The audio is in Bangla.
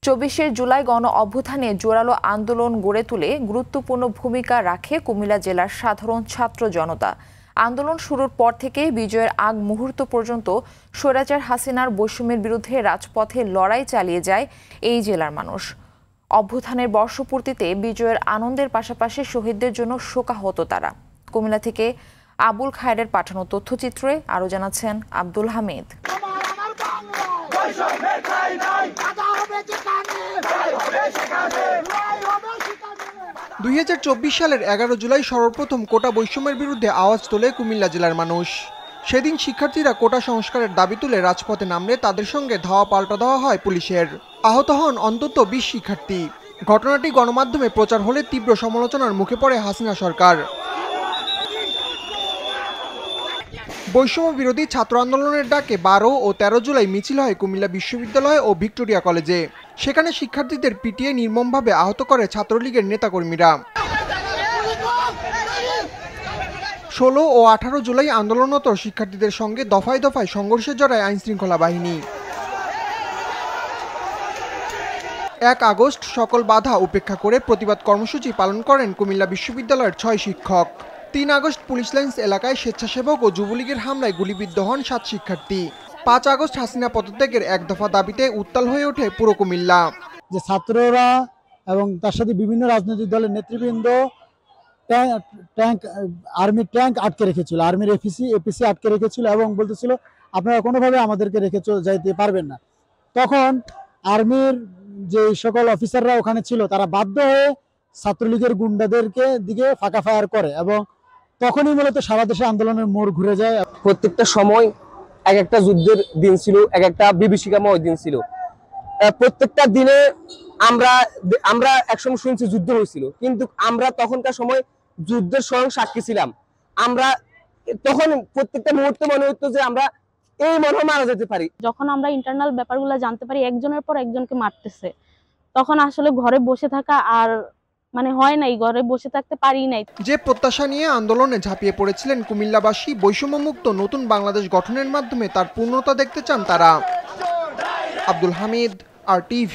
২৪শে জুলাই গণ অভ্যুত্থানে জোরালো আন্দোলন গড়ে তুলে গুরুত্বপূর্ণ ভূমিকা রাখে কুমিল্লা জেলার সাধারণ ছাত্র জনতা। আন্দোলন শুরুর পর থেকে বিজয়ের আগ মুহূর্ত পর্যন্ত স্বৈরাচার হাসিনার বৈষম্যের বিরুদ্ধে রাজপথে লড়াই চালিয়ে যায় এই জেলার মানুষ। অভ্যুত্থানের বর্ষপূর্তিতে বিজয়ের আনন্দের পাশাপাশি শহীদদের জন্য শোকাহত তারা। কুমিল্লা থেকে আবুল খায়েরের পাঠানো তথ্যচিত্রে আরও জানাচ্ছেন আব্দুল হামিদ। ২০২৪ সালের ১১ জুলাই সর্বপ্রথম কোটা বৈষম্যের বিরুদ্ধে আওয়াজ তোলে কুমিল্লা জেলার মানুষ। সেদিন শিক্ষার্থীরা কোটা সংস্কারের দাবি তুলে রাজপথে নামলে তাদের সঙ্গে ধাওয়া পাল্টা দেওয়া হয় পুলিশের। আহত হন অন্তত ২০ শিক্ষার্থী। ঘটনাটি গণমাধ্যমে প্রচার হলে তীব্র সমালোচনার মুখে পড়ে হাসিনা সরকার। বৈষম্য বিরোধী ছাত্র আন্দোলনের ডাকে ১২ ও ১৩ জুলাই মিছিল হয় কুমিল্লা বিশ্ববিদ্যালয় ও ভিক্টোরিয়া কলেজে। সেখানে শিক্ষার্থীদের পিটিয়ে নির্মমভাবে আহত করে ছাত্রলীগের নেতাকর্মীরা। ১৬ ও ১৮ জুলাই আন্দোলনরত শিক্ষার্থীদের সঙ্গে দফায় দফায় সংঘর্ষে জড়ায় আইনশৃঙ্খলা বাহিনী। ১ আগস্ট সকল বাধা উপেক্ষা করে প্রতিবাদ কর্মসূচি পালন করেন কুমিল্লা বিশ্ববিদ্যালয়ের ৬ শিক্ষক। ৩ আগস্ট পুলিশ লাইন্স এলাকায় স্বেচ্ছাসেবক ও যুবলীগের হামলায় গুলিবিদ্ধ হন ৭ শিক্ষার্থী। ৫ আগস্ট হাসিনা পদত্যাগের এক দফা দাবিতে উত্তাল হয়ে ওঠে পুরো কুমিল্লা। যে ছাত্ররা এবং তার সাথে বিভিন্ন রাজনৈতিক দলের নেতৃবৃন্দ আর্মির ট্যাঙ্ক আটকে রেখেছিল, আর্মির এপিসি আটকে রেখেছিল এবং বলতেছিল আপনারা কোনোভাবে আমাদেরকে রেখে যাইতে পারবেন না। তখন আর্মির যে সকল অফিসাররা ওখানে ছিল তারা বাধ্য হয়ে ছাত্রলীগের গুন্ডাদেরকে দিকে ফাঁকা ফায়ার করে এবং তখনই মূলত সারা দেশে আন্দোলনের মোড় ঘুরে যায়। প্রত্যেকটা সময় এক একটা যুদ্ধের দিন ছিল, এক একটা বিভীষিকাময় দিন ছিল। প্রত্যেকটা দিনে আমরা একসময় শুনছি যুদ্ধ হয়েছিল, কিন্তু আমরা তখনকার সময় যুদ্ধের স্বয়ং সাক্ষী ছিলাম। আমরা তখন প্রত্যেকটা মুহূর্তে মনে হতো যে আমরা এই মনে মারা যেতে পারি। যখন আমরা ইন্টারনাল ব্যাপারগুলো জানতে পারি একজনের পর একজনকে মারতেছে, তখন আসলে ঘরে বসে থাকা আর হয় নাই, ঘরে বসে থাকতে পারি নাই। যে প্রত্যাশা নিয়ে আন্দোলনে ঝাঁপিয়ে পড়েছিলেন কুমিল্লাবাসী, বৈষম্যমুক্ত নতুন বাংলাদেশ গঠনের মাধ্যমে তার পূর্ণতা দেখতে চান তারা। আব্দুল হামিদ, RTV।